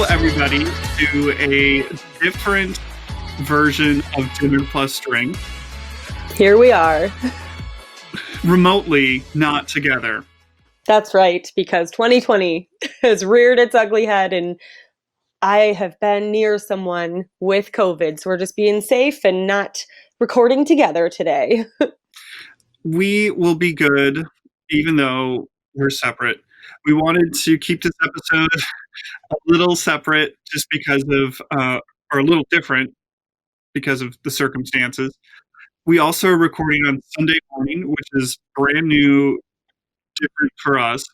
everybody, to a different version of Dinner Plus Drink. Here we are. Remotely, not together. That's right, because 2020 has reared its ugly head, and I have been near someone with COVID, so we're just being safe and not recording together today. We will be good, even though we're separate. We wanted to keep this episode a little separate just because of, or a little different because of the circumstances. We also are recording on Sunday morning, which is brand new, different for us.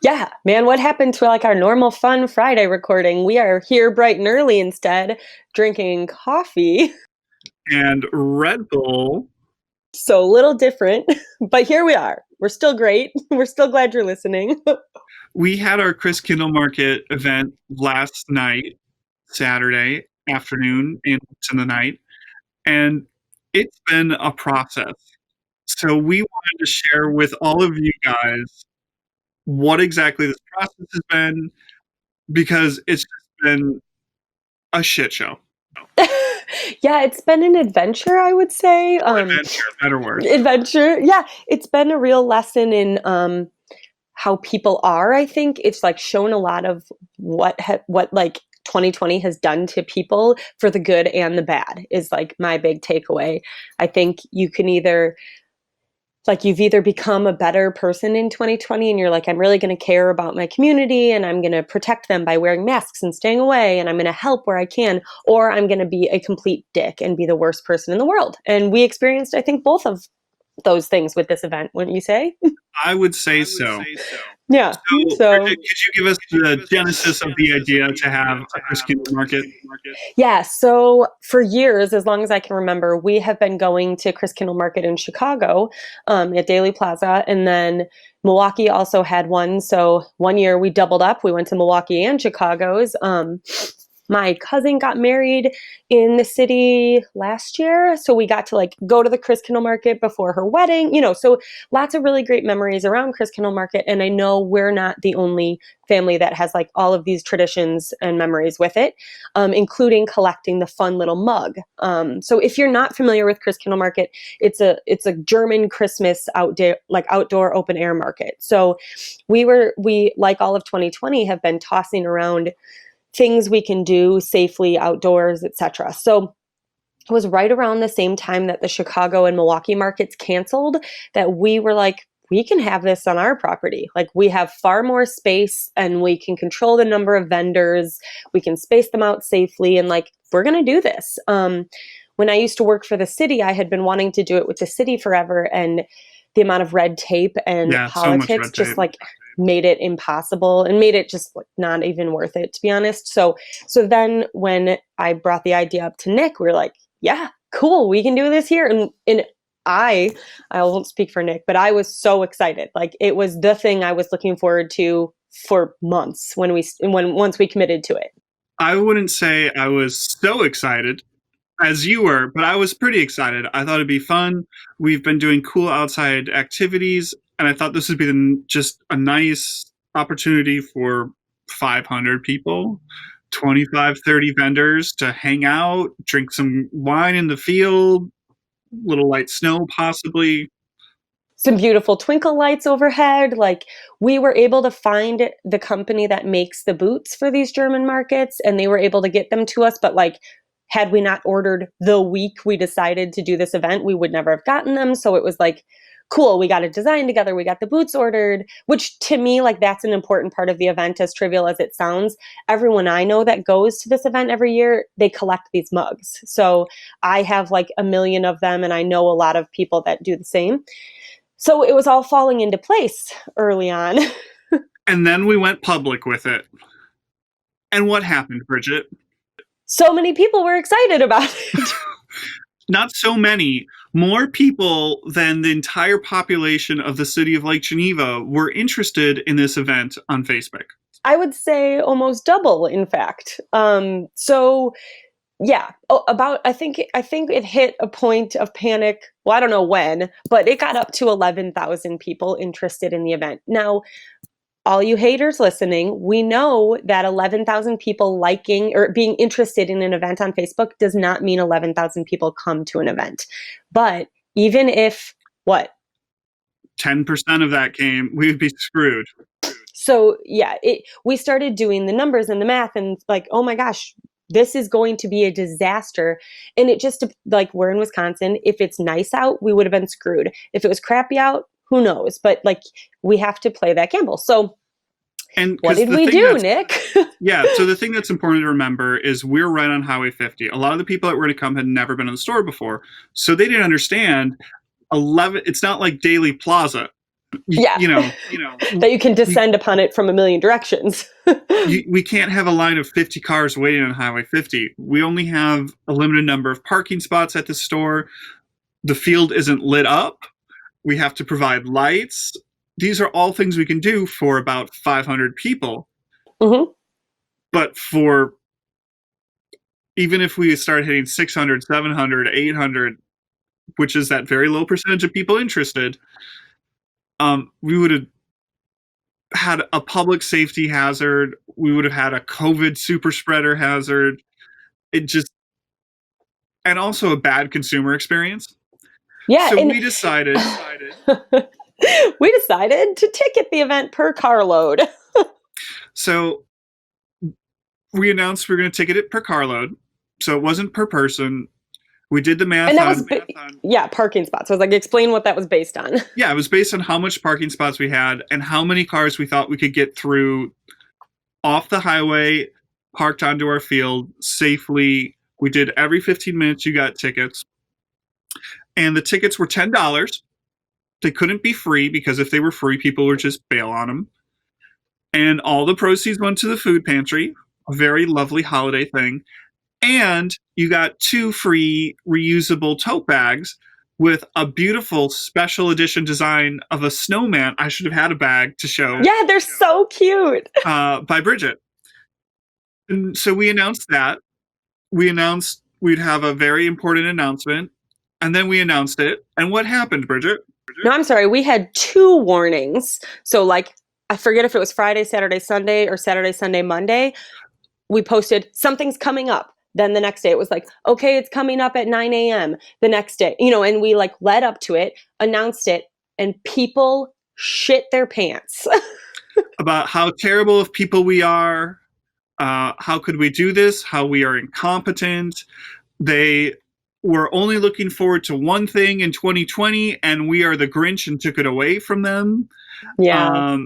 Yeah, man, what happened to our normal fun Friday recording? We are here bright and early instead, drinking coffee. And Red Bull. So a little different, but here we are. We're still great. We're still glad you're listening. We had our Christkindlmarkt event last night, Saturday afternoon into the night, and it's been a process. So we wanted to share with all of you guys what exactly this process has been, because it's just been a shit show. Yeah, it's been an adventure, I would say. Adventure, better word. Adventure. Yeah, it's been a real lesson in how people are. I think it's shown a lot of what 2020 has done to people for the good and the bad is my big takeaway. I think you can either you've either become a better person in 2020 and you're I'm really going to care about my community and I'm going to protect them by wearing masks and staying away and I'm going to help where I can, or I'm going to be a complete dick and be the worst person in the world. And we experienced, I think, both of those things with this event, wouldn't you say? I would say so. Yeah. So Bridget, could you give us the genesis of the idea to have a Christkindlmarkt? Yeah. So for years, as long as I can remember, we have been going to Christkindlmarkt in Chicago at Daily Plaza. And then Milwaukee also had one. So one year we doubled up. We went to Milwaukee and Chicago's. My cousin got married in the city last year. So we got to go to the Christkindlmarkt before her wedding, so lots of really great memories around Christkindlmarkt. And I know we're not the only family that has all of these traditions and memories with it, including collecting the fun little mug. So if you're not familiar with Christkindlmarkt, it's a German Christmas outdoor open air market. So we like all of 2020 have been tossing around things we can do safely outdoors, etc. So it was right around the same time that the Chicago and Milwaukee markets canceled that we were we can have this on our property. We have far more space and we can control the number of vendors. We can space them out safely and we're going to do this. When I used to work for the city, I had been wanting to do it with the city forever, and the amount of red tape and politics just made it impossible and made it just not even worth it, to be honest. So then when I brought the idea up to Nick, we were yeah, cool, we can do this here. And I won't speak for Nick, but I was so excited. It was the thing I was looking forward to for months once we committed to it. I wouldn't say I was so excited as you were, but I was pretty excited. I thought it'd be fun. We've been doing cool outside activities, and I thought this would be just a nice opportunity for 500 people, 25, 30 vendors to hang out, drink some wine in the field, little light snow possibly. Some beautiful twinkle lights overhead. We were able to find the company that makes the boots for these German markets, and they were able to get them to us. But had we not ordered the week we decided to do this event, we would never have gotten them. So it was cool, we got a design together, we got the boots ordered, which to me, that's an important part of the event, as trivial as it sounds. Everyone I know that goes to this event every year, they collect these mugs. So I have a million of them, and I know a lot of people that do the same. So it was all falling into place early on. And then we went public with it. And what happened, Bridget? So many people were excited about it. Not so many. More people than the entire population of the city of Lake Geneva were interested in this event on Facebook. I would say almost double, in fact. So yeah, I think it hit a point of panic. Well, I don't know when, but it got up to 11,000 people interested in the event. Now, all you haters listening, we know that 11,000 people liking or being interested in an event on Facebook does not mean 11,000 people come to an event. But even if, what? 10% of that came, we'd be screwed. So yeah, we started doing the numbers and the math and like, oh my gosh, this is going to be a disaster. And it just, like, we're in Wisconsin. If it's nice out, we would have been screwed. If it was crappy out, who knows? But like, we have to play that gamble. So And what because did the we thing do, that's, Nick? yeah, so the thing that's important to remember is we're right on Highway 50. A lot of the people that were going to come had never been in the store before. So they didn't understand 11, it's not like Daily Plaza. Yeah, You know, that you can you, descend upon it from a million directions. we can't have a line of 50 cars waiting on Highway 50. We only have a limited number of parking spots at the store. The field isn't lit up. We have to provide lights. These are all things we can do for about 500 people. Mm-hmm. But for even if we start hitting 600, 700, 800, which is that very low percentage of people interested, we would have had a public safety hazard. We would have had a COVID super spreader hazard. It just, and also a bad consumer experience. Yeah, So and we decided. we decided to ticket the event per carload. So we announced we are going to ticket it per carload. So it wasn't per person. We did the math And that on. was, yeah, parking spots. I was like, explain what that was based on. Yeah, it was based on how much parking spots we had and how many cars we thought we could get through off the highway, parked onto our field safely. We did every 15 minutes, you got tickets. And the tickets were $10. They couldn't be free because if they were free, people would just bail on them. And all the proceeds went to the food pantry, a very lovely holiday thing. And you got 2 free reusable tote bags with a beautiful special edition design of a snowman. I should have had a bag to show. Yeah, they're so cute. By Bridget. And so we announced that. We announced we'd have a very important announcement. And then we announced it. And what happened, Bridget? No, I'm sorry. We had 2 warnings. So, like, I forget if it was Friday, Saturday, Sunday, or Saturday, Sunday, Monday. We posted something's coming up. Then the next day it was like, okay, it's coming up at 9 a.m. the next day, and we like led up to it, announced it, and people shit their pants. About how terrible of people we are. How could we do this? How we are incompetent. They were only looking forward to one thing in 2020, and we are the Grinch and took it away from them. Yeah.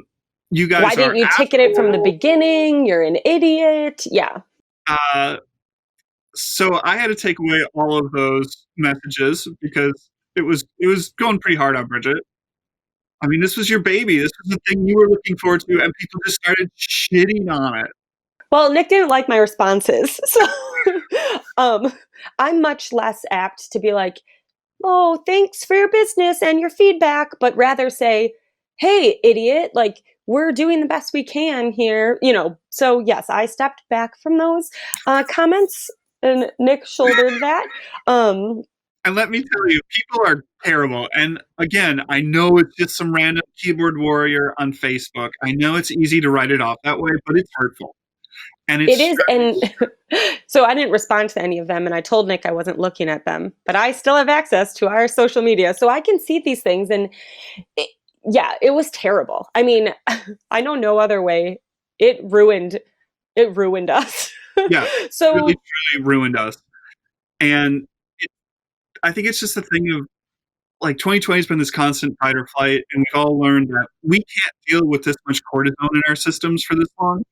You guys Why didn't you ticket it from the beginning? You're an idiot. Yeah. So I had to take away all of those messages because it was going pretty hard on Bridget. I mean, this was your baby. This was the thing you were looking forward to, and people just started shitting on it. Well, Nick didn't like my responses. So I'm much less apt to be like, oh, thanks for your business and your feedback, but rather say, hey, idiot, like, we're doing the best we can here. So yes, I stepped back from those comments and Nick shouldered that. And let me tell you, people are terrible. And again, I know it's just some random keyboard warrior on Facebook. I know it's easy to write it off that way, but it's hurtful. And It is. And so I didn't respond to any of them. And I told Nick I wasn't looking at them, but I still have access to our social media. So I can see these things. And yeah, it was terrible. I mean, I know no other way. It ruined us. Yeah, So really, truly ruined us. And I think it's just a thing of like 2020 has been this constant fight or flight, and we've all learned that we can't deal with this much cortisone in our systems for this long.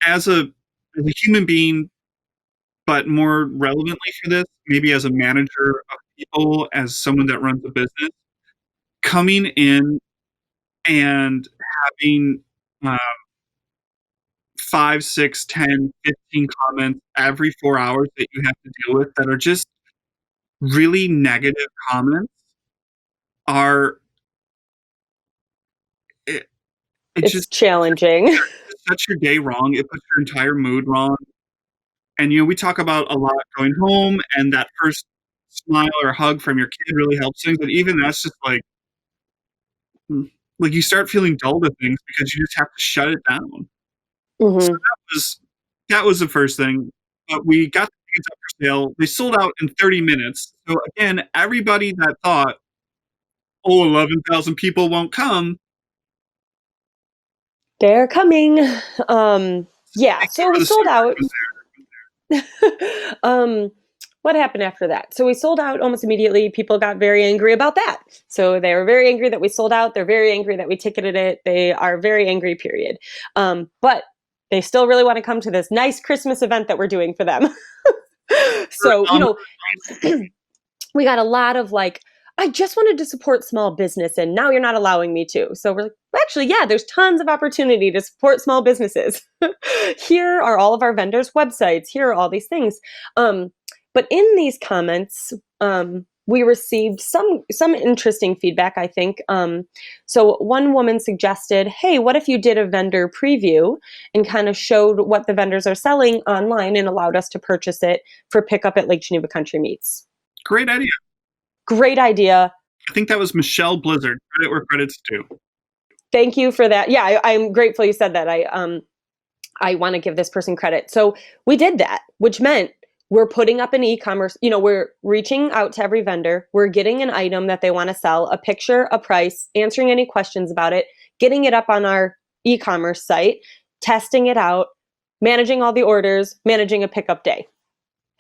As a human being, but more relevantly for this, maybe as a manager of people, as someone that runs a business, coming in and having uh, 5, 6, 10, 15 comments every 4 hours that you have to deal with that are just really negative comments are it, it it's just challenging. it sets your day wrong. It puts your entire mood wrong. And we talk about a lot going home, and that first smile or hug from your kid really helps things. But even that's just like, like you start feeling dull to things because you just have to shut it down. So Hmm. that was the first thing. We got the tickets up for sale. They sold out in 30 minutes. So again, everybody that thought, oh, 11,000 people won't come, They're coming. Um, yeah, thank you so for we the sold support. out. um, what happened after that? So we sold out almost immediately. People got very angry about that. So they were very angry that we sold out. They're very angry that we ticketed it. They are very angry, period. But they still really want to come to this nice Christmas event that we're doing for them. So, Um, we got a lot of like, I just wanted to support small business and now you're not allowing me to. So we're like, well, actually, yeah, there's tons of opportunity to support small businesses. Here are all of our vendors' websites. Here are all these things. But in these comments, we received some interesting feedback, I think. So one woman suggested, hey, what if you did a vendor preview and kind of showed what the vendors are selling online and allowed us to purchase it for pickup at Lake Geneva Country Meets? Great idea. Great idea. I think that was Michelle Blizzard. Credit where credit's due. Thank you for that. Yeah, I'm grateful you said that. I want to give this person credit. So we did that, which meant we're putting up an e-commerce, we're reaching out to every vendor. We're getting an item that they want to sell, a picture, a price, answering any questions about it, getting it up on our e-commerce site, testing it out, managing all the orders, managing a pickup day.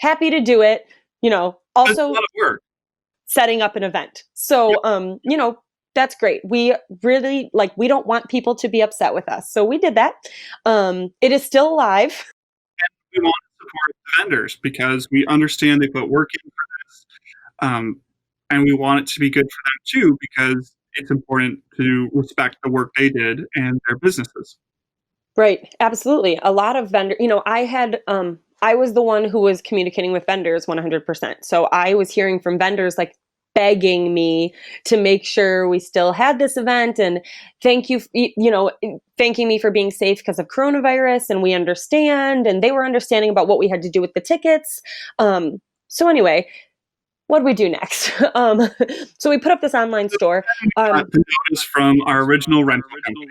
Happy to do it, It's a lot also of work. setting up an event. So, that's great. We really we don't want people to be upset with us. So we did that. It is still alive. We want to support the vendors because we understand they put work in for this. And we want it to be good for them too because it's important to respect the work they did and their businesses. Right. Absolutely. A lot of vendor, I was the one who was communicating with vendors 100%. So I was hearing from vendors like begging me to make sure we still had this event and thank you, thanking me for being safe because of coronavirus and we understand and they were understanding about what we had to do with the tickets. So anyway, what do we do next? So we put up this online So store. then we got the notice from our original rental company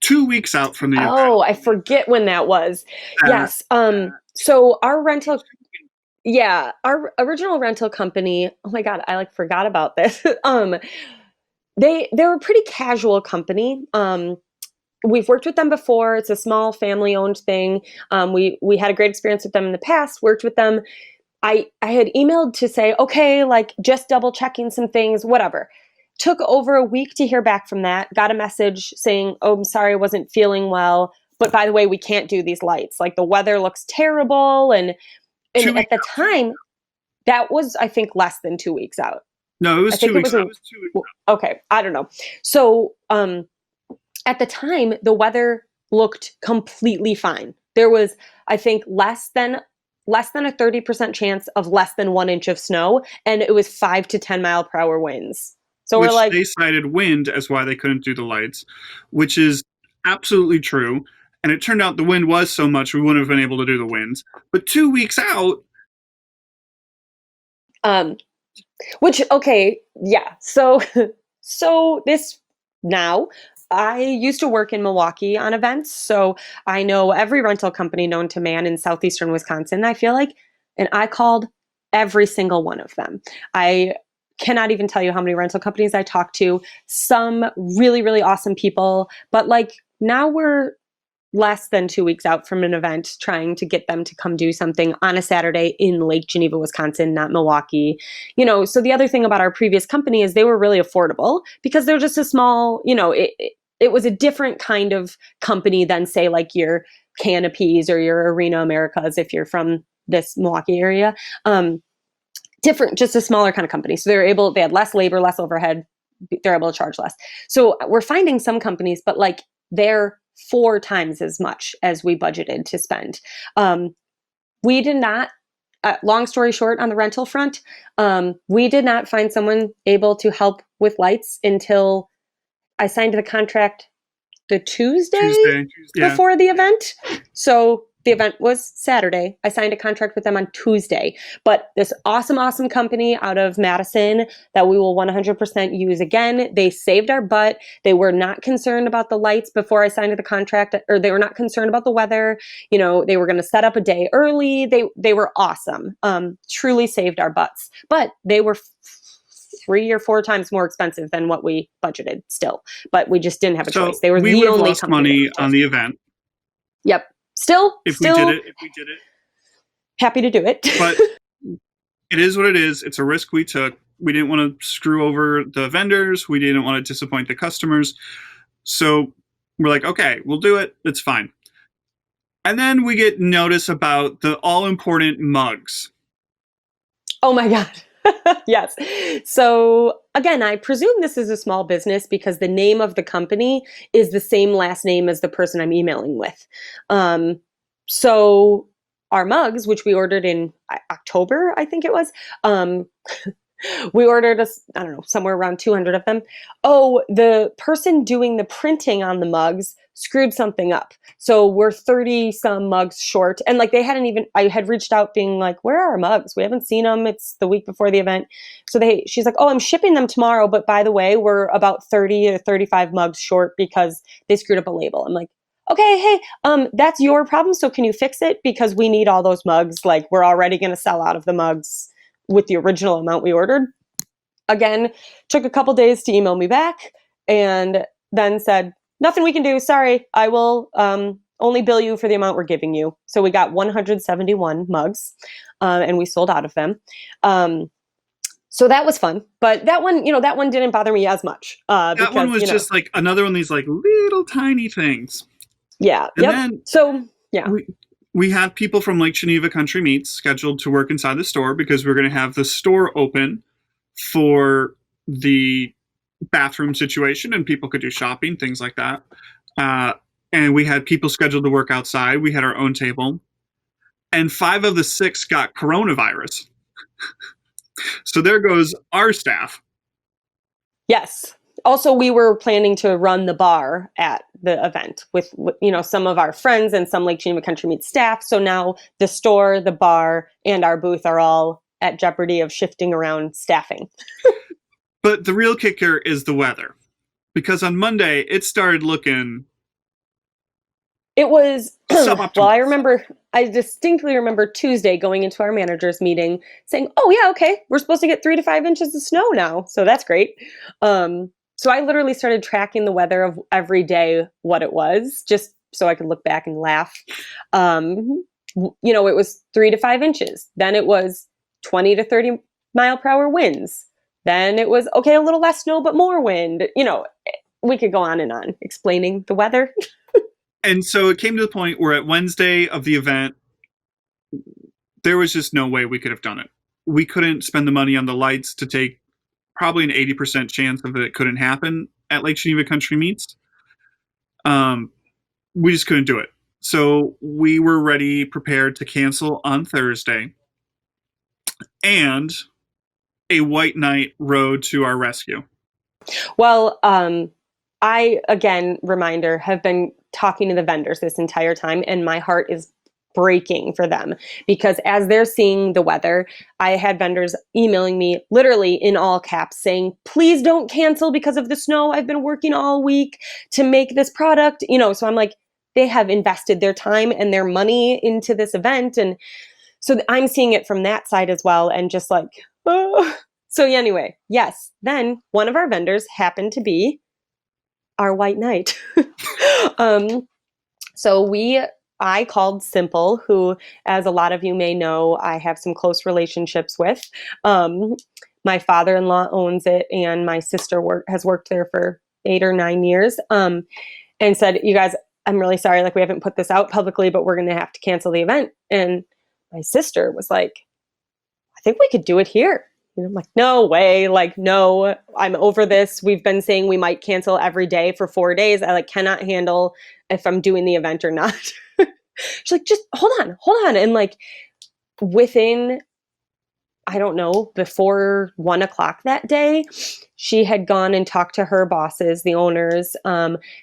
2 weeks out from the event Oh, I forget when that was. that Yes. So our rental, yeah, our original rental company. Oh my God, I forgot about this. They're a pretty casual company. We've worked with them before. It's a small family owned thing. We had a great experience with them in the past. Worked with them. I had emailed to say, okay, just double checking some things, whatever. Took over a week to hear back from that. Got a message saying, oh, I'm sorry, I wasn't feeling well. But by the way, we can't do these lights. Like the weather looks terrible. And two at weeks the out. time, that was, I think, less than 2 weeks out. No, it I was think two it weeks was out. okay, I don't know. So at the time, the weather looked completely fine. There was, I think, less than a 30% chance of less than 1 inch of snow, and it was 5 to 10 mile per hour winds. So we're Which like, they cited wind as why they couldn't do the lights, which is absolutely true. And it turned out the wind was so much we wouldn't have been able to do the winds. But 2 weeks out, um, which okay, yeah. So so this now I used to work in Milwaukee on events, so I know every rental company known to man in southeastern Wisconsin, I feel like, and I called every single one of them. I cannot even tell you how many rental companies I talked to, some really, really awesome people, but now we're less than 2 weeks out from an event trying to get them to come do something on a Saturday in Lake Geneva, Wisconsin, not Milwaukee. So the other thing about our previous company is they were really affordable because they're just a small, it was a different kind of company than say your Canopies or your Arena Americas if you're from this Milwaukee area. Different, just a smaller kind of company. So they had less labor, less overhead. They're able to charge less. So we're finding some companies, but they're 4 times as much as we budgeted to spend. We did not, long story short, on the rental front, we did not find someone able to help with lights until I signed the contract the Tuesday Tuesday, yeah. before the event. So The event was Saturday. I signed a contract with them on Tuesday. But this awesome, awesome company out of Madison that we will 100% use again, they saved our butt. They were not concerned about the lights before I signed the contract, or they were not concerned about the weather. You know, they were going to set up a day early. They were awesome. Truly saved our butts. But they were 3 or 4 times more expensive than what we budgeted still. But we just didn't have a choice. So They were we the would have only lost company that money would do on it. the event Yep. Still, if we did still it. happy to do it. But it is what it is. It's a risk we took. We didn't want to screw over the vendors. We didn't want to disappoint the customers. So we're like, okay, we'll do it. It's fine. And then we get notice about the all important mugs. Oh my God. Yes. So again, I presume this is a small business because the name of the company is the same last name as the person I'm emailing with. So our mugs, which we ordered in October, I think it was, we ordered I don't know, somewhere around 200 of them. Oh, the person doing the printing on the mugs screwed something up. So we're 30 some mugs short. And like I had reached out being like, where are our mugs? We haven't seen them. It's the week before the event. So she's like, oh, I'm shipping them tomorrow. But by the way, we're about 30 or 35 mugs short because they screwed up a label. I'm like, okay, hey, that's your problem. So can you fix it? Because we need all those mugs. Like we're already going to sell out of the mugs with the original amount we ordered. Again, took a couple days to email me back and then said, nothing we can do. Sorry, I will only bill you for the amount we're giving you. So we got 171 mugs and we sold out of them. So that was fun. But that one didn't bother me as much That one because, was just like another one of these like little tiny things. Yeah. And Yep. then So, yeah. we had people from Lake Geneva Country Meats scheduled to work inside the store because we're going to have the store open for the bathroom situation and people could do shopping, things like that. And we had people scheduled to work outside. We had our own table. And 5 of the 6 got coronavirus. So there goes our staff. Yes. Also, we were planning to run the bar at the event with some of our friends and some Lake Geneva Country Meat staff. So now the store, the bar, and our booth are all at jeopardy of shifting around staffing. But the real kicker is the weather. Because on Monday, it started looking... It was, suboptimal. I distinctly remember Tuesday going into our manager's meeting saying, oh yeah, okay, we're supposed to get 3 to 5 inches of snow now. So that's great. So I literally started tracking the weather of every day, what it was, just so I could look back and laugh. It was 3 to 5 inches. Then it was 20 to 30 mile per hour winds. Then it was, okay, a little less snow, but more wind. We could go on and on explaining the weather. And so it came to the point where at Wednesday of the event, there was just no way we could have done it. We couldn't spend the money on the lights to take probably an 80% chance of it couldn't happen at Lake Geneva Country Meats. We just couldn't do it. So we were ready, prepared to cancel on Thursday. And a white knight rode to our rescue. Well, I, again, reminder, have been talking to the vendors this entire time, and my heart is breaking for them because as they're seeing the weather, I had vendors emailing me literally in all caps saying, please don't cancel because of the snow. I've been working all week to make this product, so I'm like, they have invested their time and their money into this event. And so I'm seeing it from that side as well. And just like, oh. So anyway, yes, then one of our vendors happened to be our white knight. So I called Simple, who, as a lot of you may know, I have some close relationships with. My father-in-law owns it, and my sister has worked there for 8 or 9 years, and said, you guys, I'm really sorry, like we haven't put this out publicly, but we're going to have to cancel the event. And my sister was like, I think we could do it here. And I'm like, no way. Like, no, I'm over this. We've been saying we might cancel every day for 4 days. I cannot handle if I'm doing the event or not. She's like, just hold on. And like within I don't know, before 1 o'clock that day, she had gone and talked to her bosses, the owners,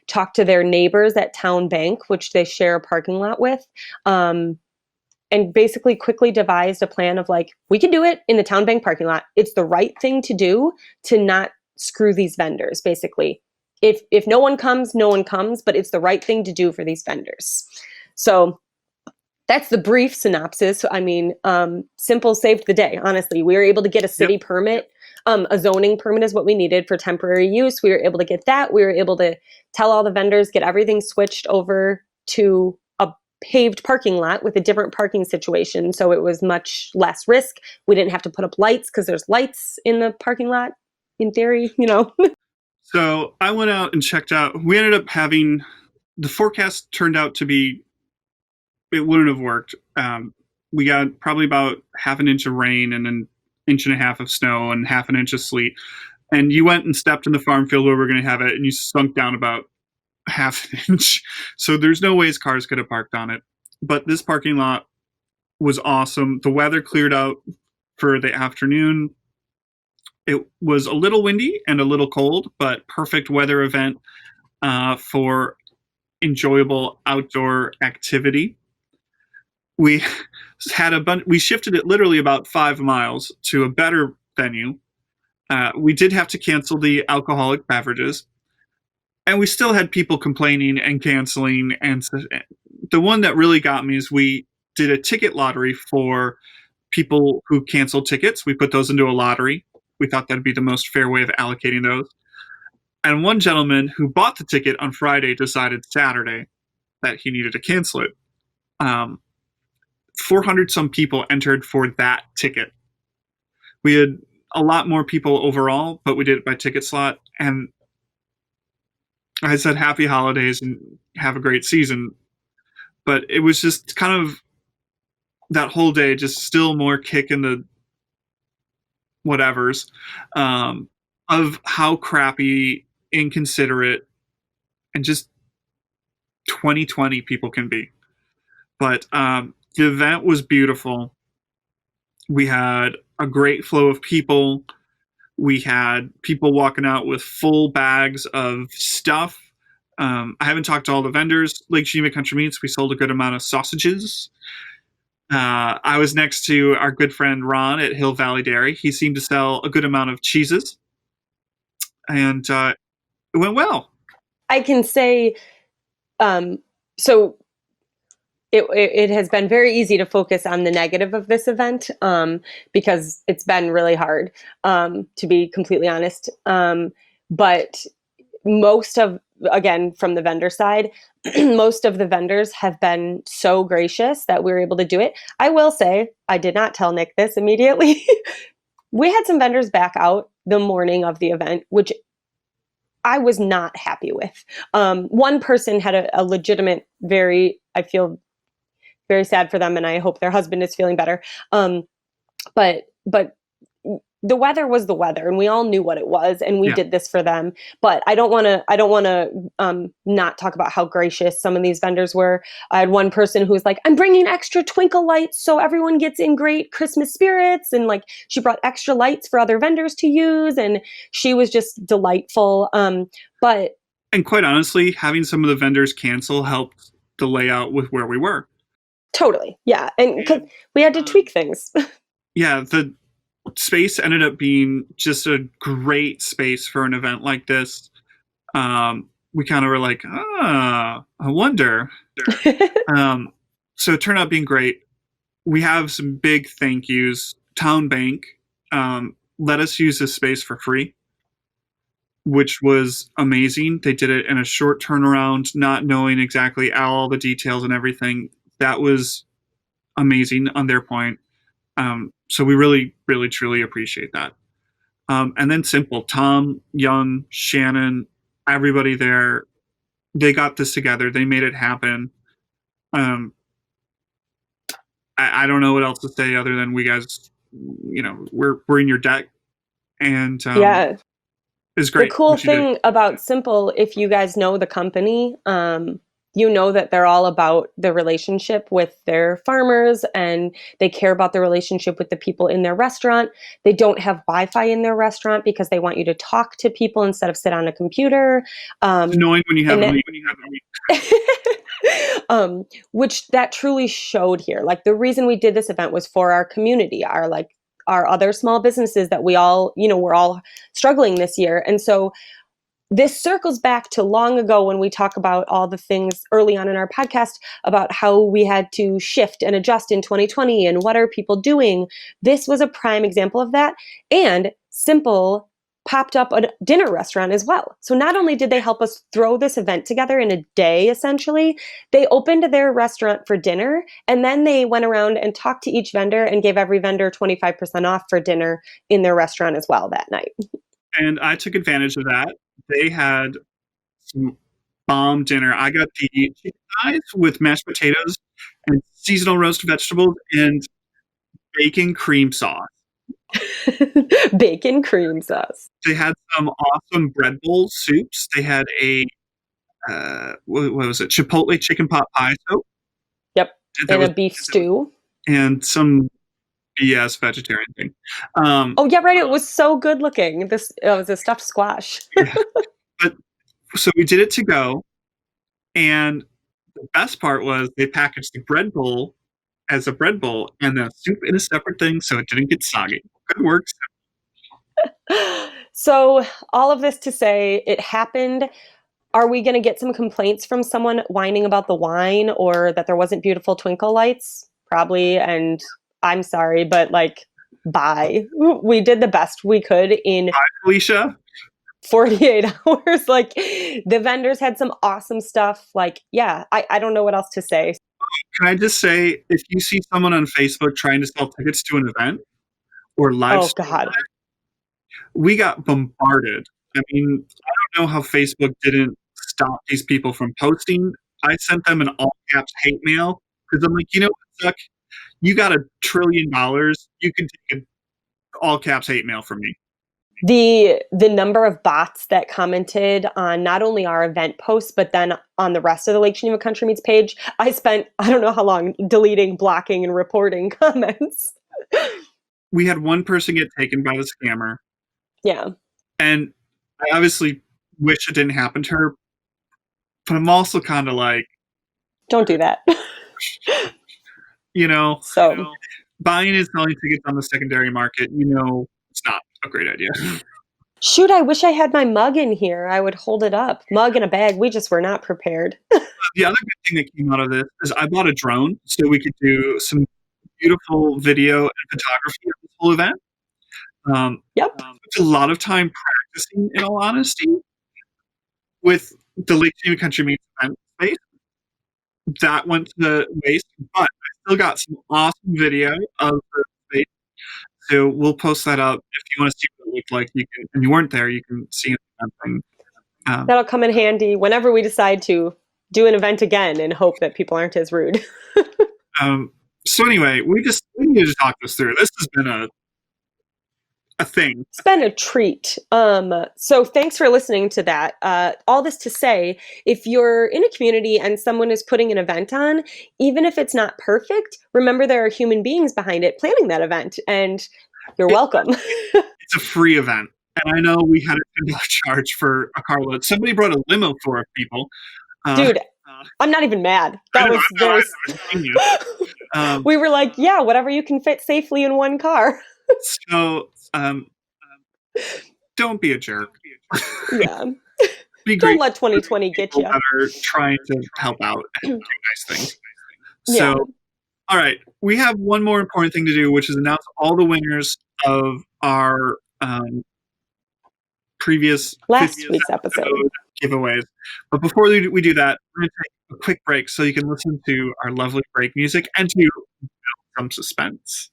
talked to their neighbors at Town Bank, which they share a parking lot with, um, and basically quickly devised a plan of like, we can do it in the Town Bank parking lot. It's the right thing to do to not screw these vendors, basically. If no one comes, no one comes, but it's the right thing to do for these vendors. So that's the brief synopsis. I mean, simple saved the day, honestly. We were able to get a Yep. city permit. A zoning permit is what we needed for temporary use. We were able to get that. We were able to tell all the vendors, get everything switched over to a paved parking lot with a different parking situation. So it was much less risk. We didn't have to put up lights because there's lights in the parking lot, in theory, you know. So I went out and checked out. We ended up having the forecast turned out to be it wouldn't have worked. We got probably about half an inch of rain and an inch and a half of snow and half an inch of sleet. And you went and stepped in the farm field where we are going to have it, and you sunk down about half an inch. So there's no ways cars could have parked on it. But this parking lot was awesome. The weather cleared out for the afternoon. It was a little windy and a little cold, but perfect weather event for enjoyable outdoor activity. We had a bunch. We shifted it literally about 5 miles to a better venue. We did have to cancel the alcoholic beverages, and we still had people complaining and canceling. And the one that really got me is we did a ticket lottery for people who canceled tickets. We put those into a lottery. We thought that'd be the most fair way of allocating those. And one gentleman who bought the ticket on Friday decided Saturday that he needed to cancel it. 400 some people entered for that ticket. We had a lot more people overall, but we did it by ticket slot. And I said happy holidays and have a great season. But it was just kind of that whole day, just still more kick in the whatevers of how crappy, inconsiderate, and just 2020 people can be. But the event was beautiful. We had a great flow of people. We had people walking out with full bags of stuff. I haven't talked to all the vendors. Lake Geneva Country Meats, we sold a good amount of sausages. I was next to our good friend Ron at Hill Valley Dairy. He seemed to sell a good amount of cheeses, and it went well. I can say, um, so it has been very easy to focus on the negative of this event, because it's been really hard, to be completely honest. But most of, again, from the vendor side, most of the vendors have been so gracious that we were able to do it. I will say, I did not tell Nick this immediately. We had some vendors back out the morning of the event, which I was not happy with. One person had a legitimate, I feel very sad for them, and I hope their husband is feeling better. But the weather was the weather, and we all knew what it was, and we Yeah. did this for them. But I don't want to not talk about how gracious some of these vendors were. I had one person who was like, "I'm bringing extra twinkle lights so everyone gets in great Christmas spirits," and like she brought extra lights for other vendors to use, and she was just delightful. But And quite honestly, having some of the vendors cancel helped the layout with where we were. totally, yeah, and 'cause we had to tweak things. Yeah, the space ended up being just a great space for an event like this. We kind of were like, I wonder. Um, so it turned out being great. We have some big thank yous. Town Bank let us use this space for free, which was amazing. They did it in a short turnaround, not knowing exactly all the details and everything. That was amazing on their point. So we really, really, truly appreciate that. And then Simple, Tom, Young, Shannon, everybody there, they got this together. They made it happen. Um, I don't know what else to say other than we guys, we're in your deck, and Yeah. it's The great cool what you did. thing about Simple, if you guys know the company, you know that they're all about the relationship with their farmers, and they care about the relationship with the people in their restaurant. They don't have Wi-Fi in their restaurant because they want you to talk to people instead of sit on a computer. It's annoying when you have And a it, week. which that truly showed here. Like the reason we did this event was for our community, our other small businesses that we all, we're all struggling this year. And so this circles back to long ago when we talk about all the things early on in our podcast about how we had to shift and adjust in 2020 and what are people doing. This was a prime example of that. And Simple popped up a dinner restaurant as well. So not only did they help us throw this event together in a day, essentially, they opened their restaurant for dinner, and then they went around and talked to each vendor and gave every vendor 25% off for dinner in their restaurant as well that night. And I took advantage of that. They had some bomb dinner. I got the chicken thighs with mashed potatoes and seasonal roast vegetables and bacon cream sauce. Bacon cream sauce. They had some awesome bread bowl soups. They had a what was it? Chipotle chicken pot pie soup. Yep, and a beef stew. And some BS vegetarian thing. Oh yeah, right. It was so good looking. It was a stuffed squash. Yeah. But so we did it to go, and the best part was they packaged the bread bowl as a bread bowl and the soup in a separate thing, so it didn't get soggy. Good work. So all of this to say, it happened. Are we going to get some complaints from someone whining about the wine or that there wasn't beautiful twinkle lights? Probably. And I'm sorry, but bye. We did the best we could in Bye, Felicia. 48 hours. The vendors had some awesome stuff. I don't know what else to say. Can I just say, if you see someone on Facebook trying to sell tickets to an event or live stream, God, we got bombarded. I mean, I don't know how Facebook didn't stop these people from posting. I sent them an all caps hate mail because I'm like, you know what, Zuck? You got $1 trillion. You can take an all caps hate mail from me. The number of bots that commented on not only our event posts, but then on the rest of the Lake Geneva Country Meets page, I spent, I don't know how long, deleting, blocking, and reporting comments. We had one person get taken by the scammer. Yeah. And I obviously wish it didn't happen to her, but I'm also kind of like, don't do that. Buying and selling tickets on the secondary market, it's not a great idea. Shoot, I wish I had my mug in here. I would hold it up. Mug in a bag. We just were not prepared. The other good thing that came out of this is I bought a drone so we could do some beautiful video and photography of this whole event. Yep. It's a lot of time practicing, in all honesty, with the Lake Geneva Country Meets event space. That went to waste, but I still got some awesome video of the space. So we'll post that up if you want to see what it looked like. You can, and you weren't there, you can see something. That'll come in handy whenever we decide to do an event again and hope that people aren't as rude. So anyway, we need to talk this through. This has been a thing. It's been a treat. So thanks for listening to that. All this to say, if you're in a community and someone is putting an event on, even if it's not perfect, remember there are human beings behind it planning that event, and you're welcome. It's a free event. And I know we had a $10 charge for a carload. Somebody brought a limo full of people. Dude, I'm not even mad. That was very... we were like, yeah, whatever you can fit safely in one car. So, don't be a jerk. Yeah. Don't let 2020 get you. That are trying to help out and do nice things. So, all right, we have one more important thing to do, which is announce all the winners of our last week's episode giveaways. But before we do that, we're going to take a quick break so you can listen to our lovely break music and to build some suspense.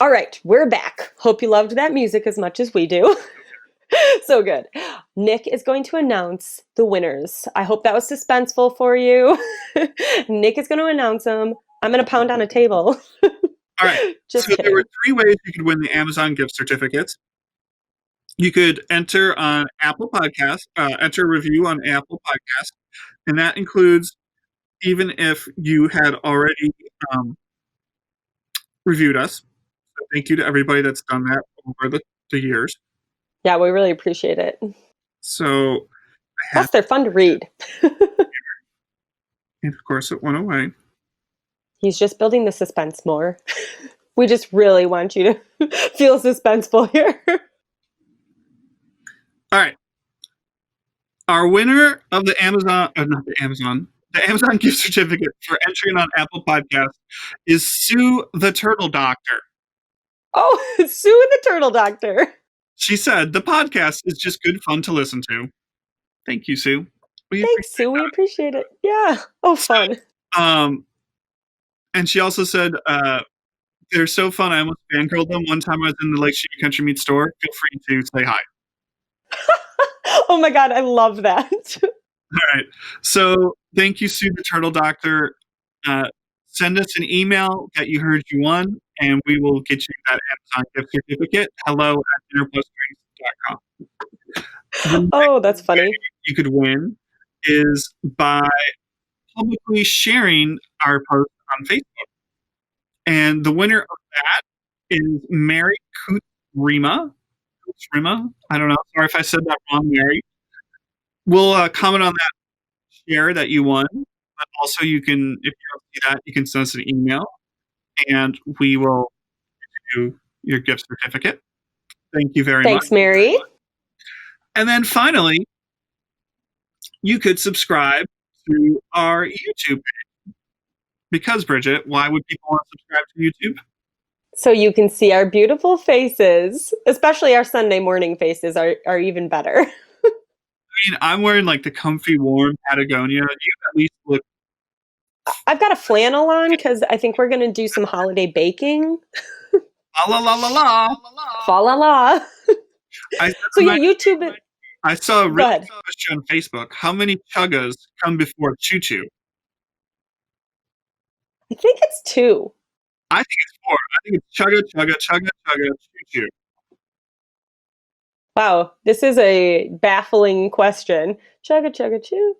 All right, we're back. Hope you loved that music as much as we do. So good. Nick is going to announce the winners. I hope that was suspenseful for you. Nick is going to announce them. I'm going to pound on a table. All right. Just So there were kidding. 3 ways you could win the Amazon gift certificates. You could enter on Apple Podcasts, enter a review on Apple Podcasts, and that includes even if you had already reviewed us. So thank you to everybody that's done that over the years. Yeah, we really appreciate it. So I have, Plus, they're fun to read. and of course, it went away. He's just building the suspense more. We just really want you to feel suspenseful here. All right. Our winner of the Amazon, not the Amazon gift certificate for entering on Apple Podcasts is Sue the Turtle Doctor. Oh, Sue the Turtle Doctor. She said, the podcast is just good fun to listen to. Thank you, Sue. Thanks, Sue. We appreciate it. Yeah. Oh, fun. And she also said, they're so fun. I almost fangirled them. One time I was in the Lake City Country Meat store. Feel free to say hi. Oh my God, I love that. All right. So thank you, Sue the Turtle Doctor. Send us an email that you heard you won, and we will get you that Amazon gift certificate. hello@dinnerplustrings.com. Oh, that's funny. You could win is by publicly sharing our post on Facebook. And the winner of that is Mary Kutrima. I don't know. Sorry if I said that wrong, Mary. We'll comment on that share that you won. But also, you can, if you don't see that, you can send us an email, and we will give you your gift certificate. Thank you very much. Thanks, Mary. And then finally, you could subscribe to our YouTube page. Because, Bridget, why would people want to subscribe to YouTube? So you can see our beautiful faces, especially our Sunday morning faces are even better. I mean, I'm wearing like the comfy, warm Patagonia. You at least look. I've got a flannel on because I think we're going to do some holiday baking. La la la la la. Fa la la. So yeah, YouTube. I saw a really good question on Facebook. How many chuggas come before choo choo? I think it's 2. I think it's 4. I think it's chugga, chugga, chugga, chugga, choo choo. Wow, this is a baffling question. Chugga, chugga, choo.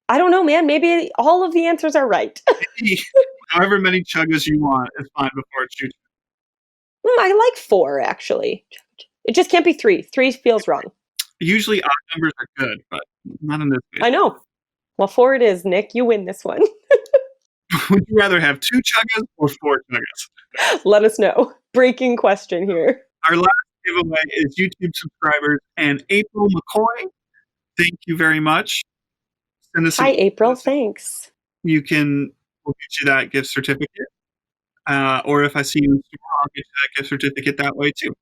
I don't know, man. Maybe all of the answers are right. Maybe however many chuggas you want is fine before choo choo. I like 4, actually. It just can't be 3. 3 feels wrong. Usually odd numbers are good, but not in this case. I know. Well, 4 it is, Nick. You win this one. Would you rather have 2 chuggas or 4 chuggas? Let us know. Breaking question here. Our last giveaway is YouTube subscribers and April McCoy. Thank you very much. Send us Hi, April. Thanks. We'll get you that gift certificate. Or if I see you in store, I'll get you that gift certificate that way too.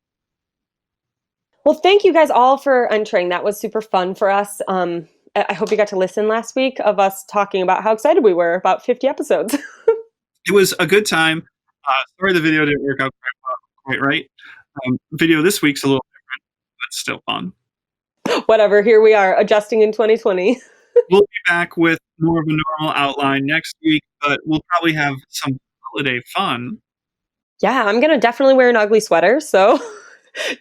Well, thank you guys all for entering. That was super fun for us. I hope you got to listen last week of us talking about how excited we were about 50 episodes. It was a good time. Sorry the video didn't work out quite right. Video this week's a little different, but still fun. Whatever, here we are, adjusting in 2020. We'll be back with more of a normal outline next week, but we'll probably have some holiday fun. Yeah, I'm going to definitely wear an ugly sweater, so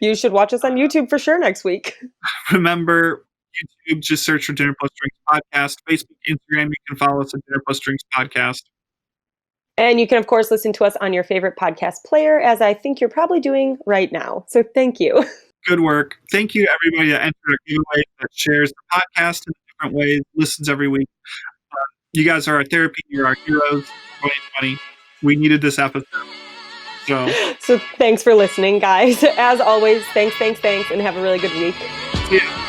you should watch us on YouTube for sure next week. Remember, YouTube, just search for Dinner Plus Drinks Podcast. Facebook, Instagram, you can follow us at Dinner Plus Drinks Podcast. And you can, of course, listen to us on your favorite podcast player, as I think you're probably doing right now. So thank you. Good work. Thank you to everybody that entered our giveaway, that shares the podcast in different ways, listens every week. You guys are our therapy. You're our heroes. 2020. We needed this episode. So thanks for listening, guys. As always, thanks, and have a really good week. See ya.